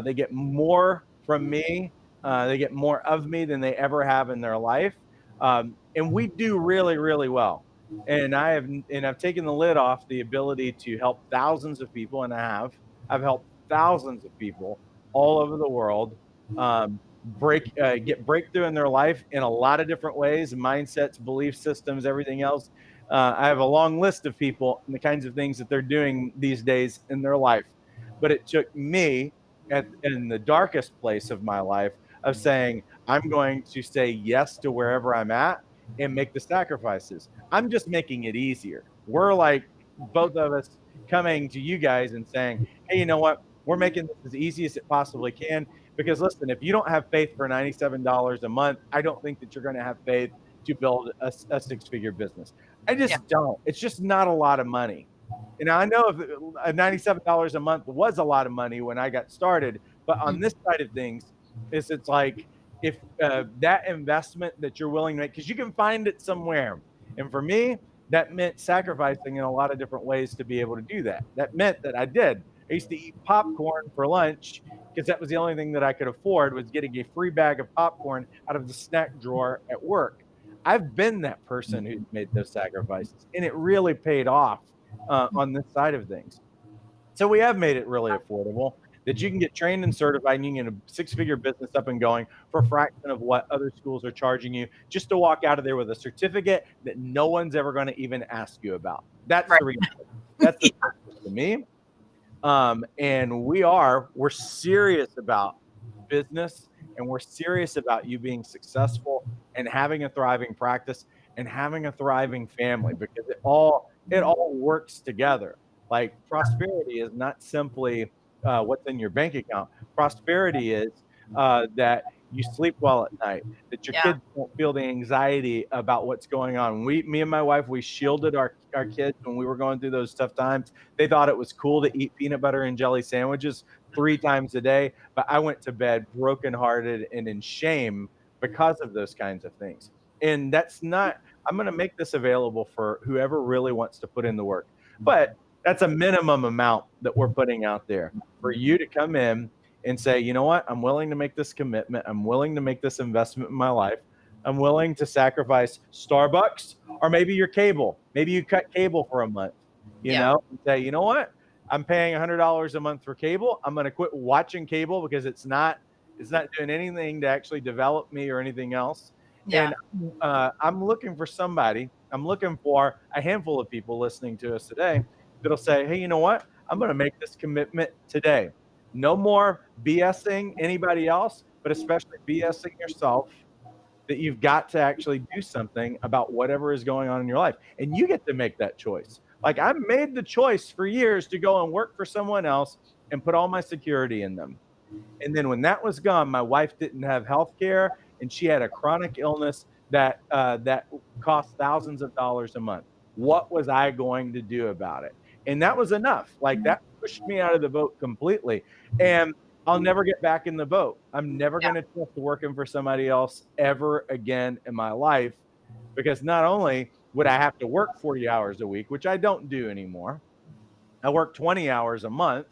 They get more from me. They get more of me than they ever have in their life. And we do really, really well. And I've taken the lid off the ability to help thousands of people, and I've helped thousands of people all over the world get breakthrough in their life in a lot of different ways, mindsets, belief systems, everything else. I have a long list of people and the kinds of things that they're doing these days in their life. But it took me in the darkest place of my life of saying, I'm going to say yes to wherever I'm at and make the sacrifices. I'm just making it easier. We're like both of us coming to you guys and saying, hey, you know what? We're making this as easy as it possibly can. Because listen, if you don't have faith for $97 a month, I don't think that you're going to have faith to build a six-figure business. I just don't. It's just not a lot of money. And I know if $97 a month was a lot of money when I got started, but on this side of things, it's like if that investment that you're willing to make, because you can find it somewhere. And for me, that meant sacrificing in a lot of different ways to be able to do that. That meant that I used to eat popcorn for lunch because that was the only thing that I could afford, was getting a free bag of popcorn out of the snack drawer at work. I've been that person who made those sacrifices, and it really paid off on this side of things. So we have made it really affordable that you can get trained and certified and you can get a six-figure business up and going for a fraction of what other schools are charging you, just to walk out of there with a certificate that no one's ever going to even ask you about. That's the reality. That's the to me. And we're serious about business, and we're serious about you being successful and having a thriving practice and having a thriving family, because it all works together. Like, prosperity is not simply what's in your bank account. Prosperity is that you sleep well at night, that your kids don't feel the anxiety about what's going on. Me and my wife, we shielded our kids when we were going through those tough times. They thought it was cool to eat peanut butter and jelly sandwiches 3 times a day, but I went to bed brokenhearted and in shame because of those kinds of things. And I'm going to make this available for whoever really wants to put in the work. But that's a minimum amount that we're putting out there for you to come in and say, you know what, I'm willing to make this commitment. I'm willing to make this investment in my life. I'm willing to sacrifice Starbucks, or maybe your cable. Maybe you cut cable for a month, you know, and say, you know what, I'm paying $100 a month for cable. I'm going to quit watching cable because it's not doing anything to actually develop me or anything else. And I'm looking for a handful of people listening to us today that'll say, hey, you know what, I'm going to make this commitment today. No more BSing anybody else, but especially BSing yourself, that you've got to actually do something about whatever is going on in your life. And you get to make that choice. Like, I made the choice for years to go and work for someone else and put all my security in them. And then when that was gone, my wife didn't have health care, and she had a chronic illness that cost thousands of dollars a month. What was I going to do about it? And that was enough. Like, that pushed me out of the boat completely. And I'll never get back in the boat. I'm never going to trust working for somebody else ever again in my life, because not only would I have to work 40 hours a week, which I don't do anymore. I work 20 hours a month,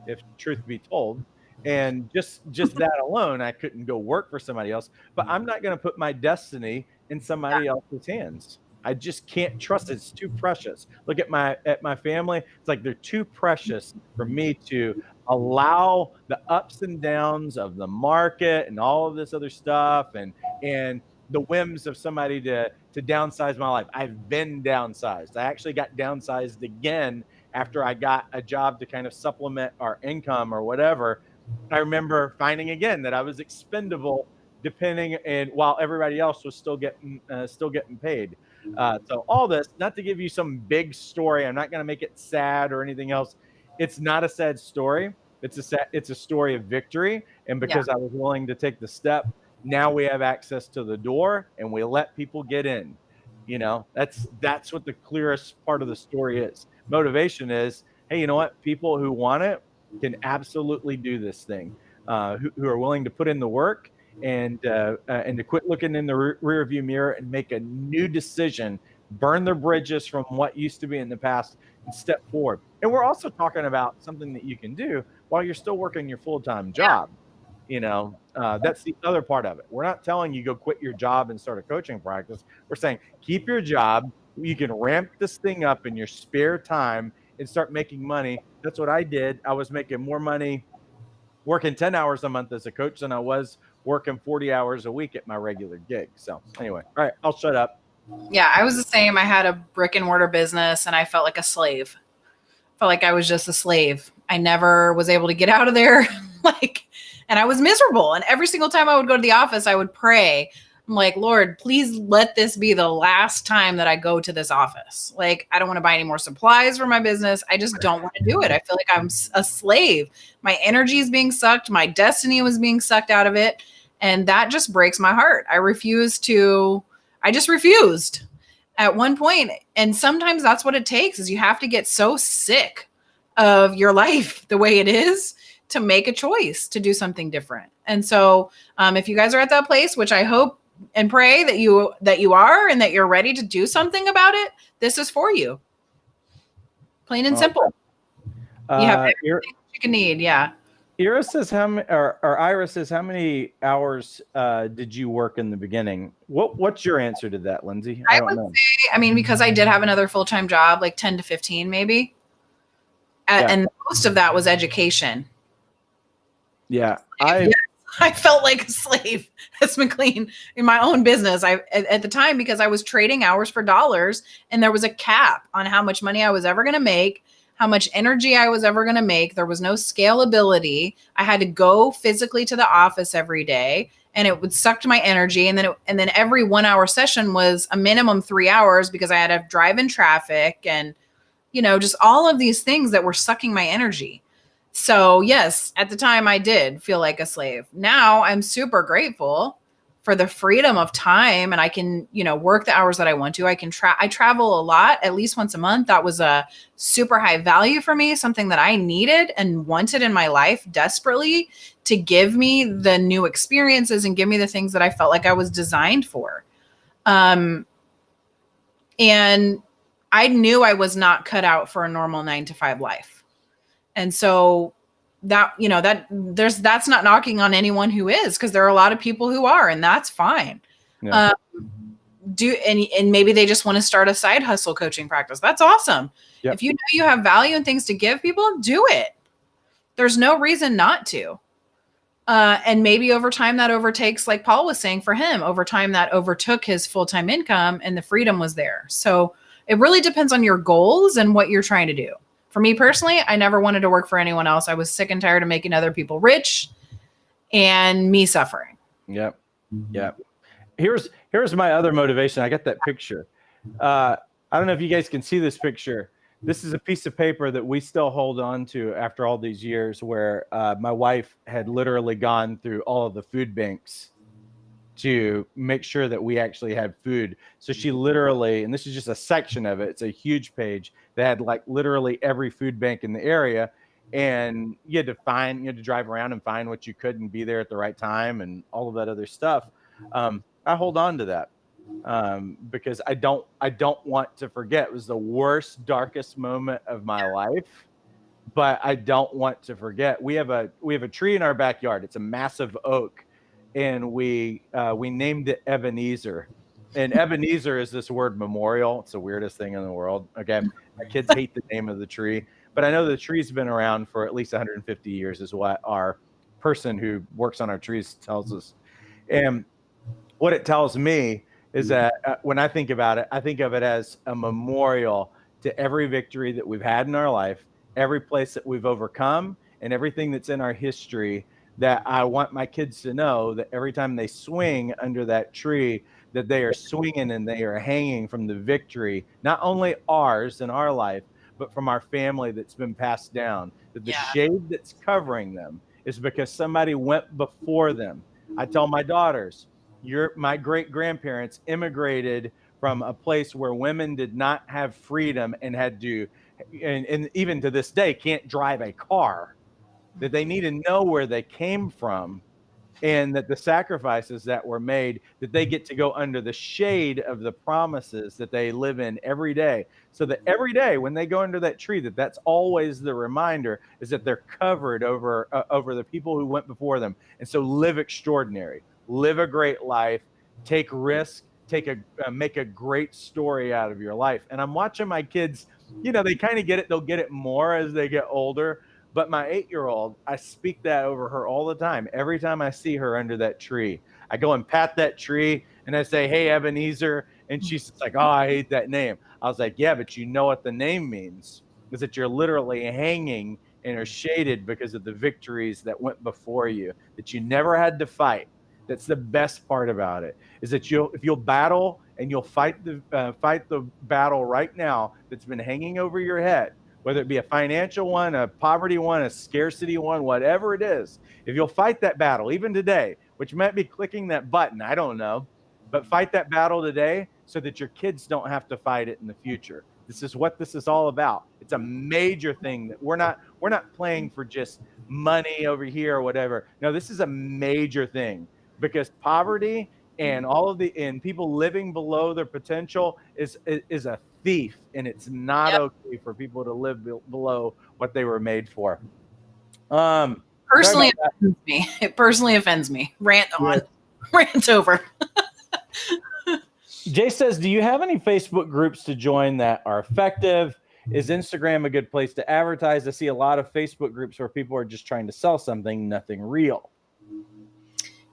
if truth be told. And just that alone, I couldn't go work for somebody else. But I'm not going to put my destiny in somebody else's hands. I just can't trust it. It's too precious. Look at my family. It's like they're too precious for me to allow the ups and downs of the market and all of this other stuff and the whims of somebody to downsize my life. I've been downsized. I actually got downsized again after I got a job to kind of supplement our income or whatever. I remember finding again that I was expendable, while everybody else was still getting paid. So all this, not to give you some big story, I'm not going to make it sad or anything else. It's not a sad story. It's a story of victory. And because I was willing to take the step, now we have access to the door and we let people get in. You know, that's what the clearest part of the story is. Motivation is, hey, you know what? People who want it can absolutely do this thing, who are willing to put in the work and to quit looking in the rear view mirror and make a new decision, burn their bridges from what used to be in the past and step forward. And we're also talking about something that you can do while you're still working your full-time job. That's the other part of it. We're not telling you go quit your job and start a coaching practice. We're saying keep your job. You can ramp this thing up in your spare time and start making money. That's what I did. I was making more money working 10 hours a month as a coach than I was working 40 hours a week at my regular gig. So anyway, all right, I'll shut up. Yeah, I was the same. I had a brick and mortar business and I felt like a slave. Felt like I was just a slave. I never was able to get out of there. And I was miserable. And every single time I would go to the office, I would pray. I'm like, Lord, please let this be the last time that I go to this office. Like, I don't want to buy any more supplies for my business. I just don't want to do it. I feel like I'm a slave. My energy is being sucked. My destiny was being sucked out of it. And that just breaks my heart. I just refused at one point. And sometimes that's what it takes is you have to get so sick of your life the way it is to make a choice to do something different. And so if you guys are at that place, which I hope and pray that you are, and that you're ready to do something about it, this is for you. Plain and simple. You have everything you can need. Yeah. Iris says Iris says, how many hours did you work in the beginning? What's your answer to that, Lindsay? I would say, because I did have another full-time job, like 10 to 15 maybe. And most of that was education. Yeah. I felt like a slave as McLean in my own business. At the time, because I was trading hours for dollars, and there was a cap on how much money I was ever going to make, how much energy I was ever going to make. There was no scalability. I had to go physically to the office every day, and it would suck my energy. And then every 1 hour session was a minimum 3 hours because I had to drive in traffic and, just all of these things that were sucking my energy. So yes, at the time I did feel like a slave. Now I'm super grateful for the freedom of time, and I can, work the hours that I want to. I travel a lot, at least once a month. That was a super high value for me, something that I needed and wanted in my life desperately to give me the new experiences and give me the things that I felt like I was designed for. And I knew I was not cut out for a normal 9-to-5 life. And so that's not knocking on anyone who is, because there are a lot of people who are, and that's fine. Yeah. And maybe they just want to start a side hustle coaching practice. That's awesome. Yep. If you know you have value and things to give people, do it. There's no reason not to. And maybe over time that overtakes, like Paul was saying, for him, over time that overtook his full-time income and the freedom was there. So it really depends on your goals and what you're trying to do. For me personally, I never wanted to work for anyone else. I was sick and tired of making other people rich and me suffering. Yep. Yep. Here's my other motivation. I got that picture. I don't know if you guys can see this picture. This is a piece of paper that we still hold on to after all these years, where my wife had literally gone through all of the food banks to make sure that we actually had food. So she literally, and this is just a section of it, it's a huge page that had like literally every food bank in the area. And you had to drive around and find what you could and be there at the right time and all of that other stuff. I hold on to that because I don't want to forget. It was the worst, darkest moment of my life, but I don't want to forget. We have a tree in our backyard. It's a massive oak. And we named it Ebenezer. And Ebenezer is this word memorial. It's the weirdest thing in the world. Okay, my kids hate the name of the tree, but I know the tree's been around for at least 150 years is what our person who works on our trees tells us. And what it tells me is that when I think about it, I think of it as a memorial to every victory that we've had in our life, every place that we've overcome, and everything that's in our history, that I want my kids to know that every time they swing under that tree, that they are swinging and they are hanging from the victory, not only ours in our life, but from our family that's been passed down, that the shade that's covering them is because somebody went before them. I tell my daughters, my great-grandparents immigrated from a place where women did not have freedom and had to, and even to this day, can't drive a car, that they need to know where they came from and that the sacrifices that were made, that they get to go under the shade of the promises that they live in every day. So that every day when they go under that tree, that's always the reminder, is that they're covered over the people who went before them. And so live extraordinary, live a great life, take risk, make a great story out of your life. And I'm watching my kids, they kind of get it. They'll get it more as they get older. But my 8-year-old, I speak that over her all the time. Every time I see her under that tree, I go and pat that tree and I say, "Hey, Ebenezer." And she's like, "Oh, I hate that name." I was like, "Yeah, but you know what the name means, is that you're literally hanging and are shaded because of the victories that went before you, that you never had to fight." That's the best part about it, is that if you'll battle and you'll fight the battle right now that's been hanging over your head, whether it be a financial one, a poverty one, a scarcity one, whatever it is, if you'll fight that battle, even today, which might be clicking that button, I don't know, but fight that battle today so that your kids don't have to fight it in the future. This is what this is all about. It's a major thing that we're not playing for just money over here or whatever. No, this is a major thing, because poverty and and people living below their potential is a thief, and it's not okay for people to live below what they were made for. Personally offends me. It personally offends me. Rant on. Rant over. Jay says, do you have any Facebook groups to join that are effective? Is Instagram a good place to advertise? I see a lot of Facebook groups where people are just trying to sell something, nothing real.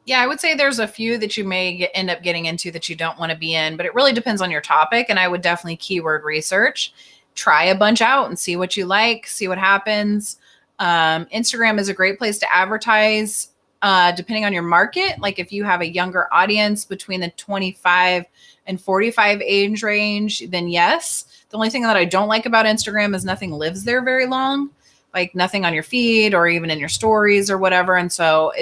Yeah, I would say there's a few that you may end up getting into that you don't want to be in, but it really depends on your topic. And I would definitely keyword research, try a bunch out and see what you like, see what happens. Instagram is a great place to advertise, depending on your market. Like if you have a younger audience between the 25 and 45 age range, then yes. The only thing that I don't like about Instagram is nothing lives there very long. Like nothing on your feed or even in your stories or whatever. And so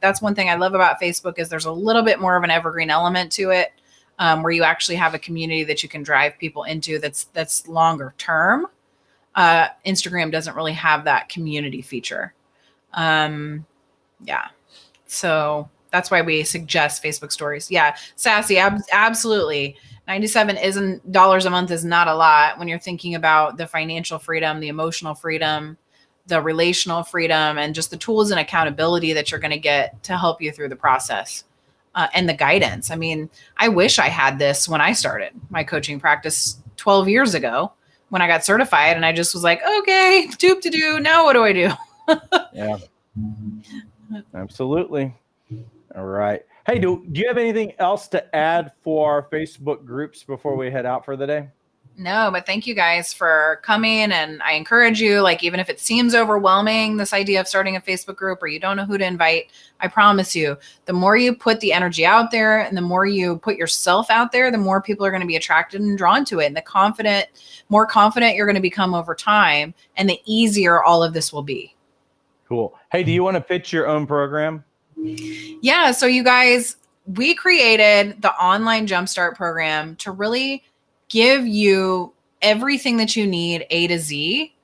that's one thing I love about Facebook, is there's a little bit more of an evergreen element to it, where you actually have a community that you can drive people into that's longer term. Instagram doesn't really have that community feature. Yeah. So that's why we suggest Facebook stories. Yeah. Sassy. Absolutely. $97 a month is not a lot when you're thinking about the financial freedom, the emotional freedom, the relational freedom, and just the tools and accountability that you're going to get to help you through the process, and the guidance. I mean, I wish I had this when I started my coaching practice 12 years ago when I got certified, and I just was like, okay, do. Now what do I do? Yeah, absolutely. All right. Hey, do you have anything else to add for Facebook groups before we head out for the day? No, but thank you guys for coming. And I encourage you, like, even if it seems overwhelming, this idea of starting a Facebook group or you don't know who to invite, I promise you, the more you put the energy out there and the more you put yourself out there, the more people are going to be attracted and drawn to it. And the more confident you're going to become over time, and the easier all of this will be. Cool. Hey, do you want to pitch your own program? Yeah. So you guys, we created the online Jumpstart program to really give you everything that you need, A to Z,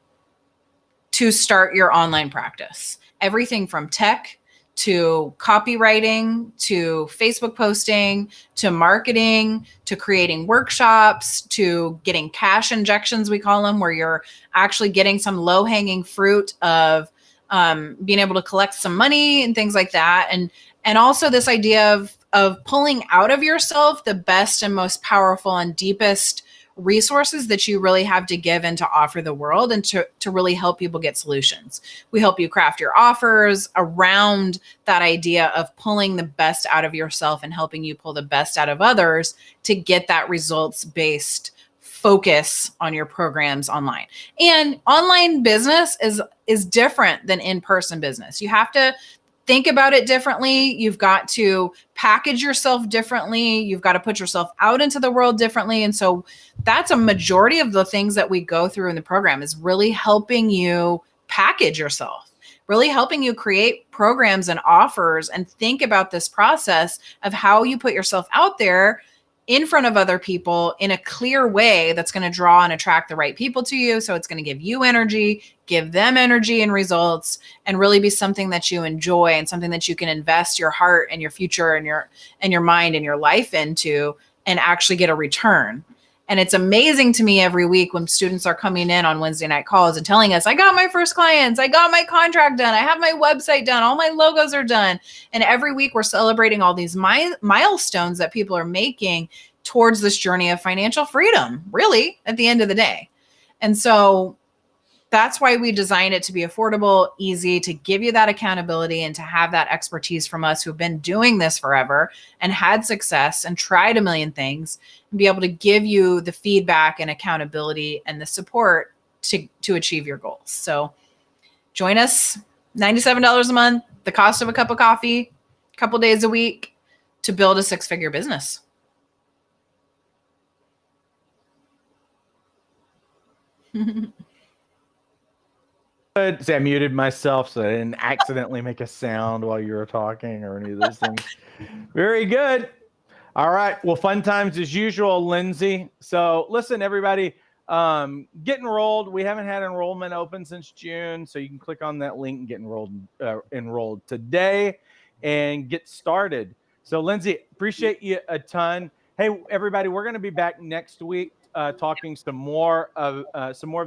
to start your online practice. Everything from tech to copywriting, to Facebook posting, to marketing, to creating workshops, to getting cash injections, we call them, where you're actually getting some low-hanging fruit of being able to collect some money and things like that. And also this idea of pulling out of yourself the best and most powerful and deepest resources that you really have to give and to offer the world, and to really help people get solutions. We help you craft your offers around that idea of pulling the best out of yourself and helping you pull the best out of others to get that results-based focus on your programs online. And online business is different than in-person business. You have to think about it differently. You've got to package yourself differently. You've got to put yourself out into the world differently. And so that's a majority of the things that we go through in the program, is really helping you package yourself, really helping you create programs and offers and think about this process of how you put yourself out there in front of other people in a clear way that's going to draw and attract the right people to you. So it's going to give you energy, give them energy and results, and really be something that you enjoy and something that you can invest your heart and your future and your mind and your life into and actually get a return. And it's amazing to me every week when students are coming in on Wednesday night calls and telling us, I got my first clients, I got my contract done, I have my website done, all my logos are done. And every week we're celebrating all these milestones that people are making towards this journey of financial freedom, really, at the end of the day. And so that's why we designed it to be affordable, easy, to give you that accountability and to have that expertise from us who've been doing this forever and had success and tried a million things, and be able to give you the feedback and accountability and the support to achieve your goals. So join us, $97 a month, the cost of a cup of coffee, a couple days a week to build a six-figure business. See, I muted myself so I didn't accidentally make a sound while you were talking or any of those things. Very good. All right. Well, fun times as usual, Lindsay. So listen, everybody, get enrolled. We haven't had enrollment open since June, so you can click on that link and get enrolled today and get started. So Lindsay, appreciate you a ton. Hey, everybody, we're going to be back next week talking some more of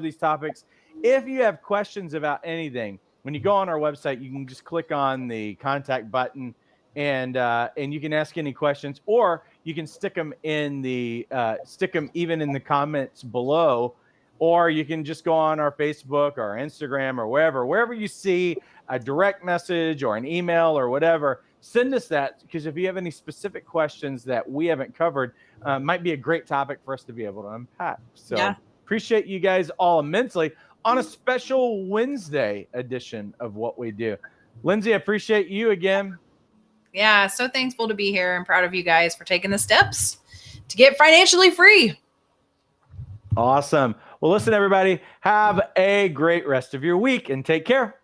these topics. If you have questions about anything, when you go on our website, you can just click on the contact button and you can ask any questions, or you can stick them even in the comments below, or you can just go on our Facebook or Instagram or wherever you see a direct message or an email or whatever, send us that, because if you have any specific questions that we haven't covered, might be a great topic for us to be able to unpack. So appreciate you guys all immensely on a special Wednesday edition of What We Do. Lindsay, I appreciate you again. Yeah, so thankful to be here and proud of you guys for taking the steps to get financially free. Awesome. Well, listen, everybody, have a great rest of your week and take care.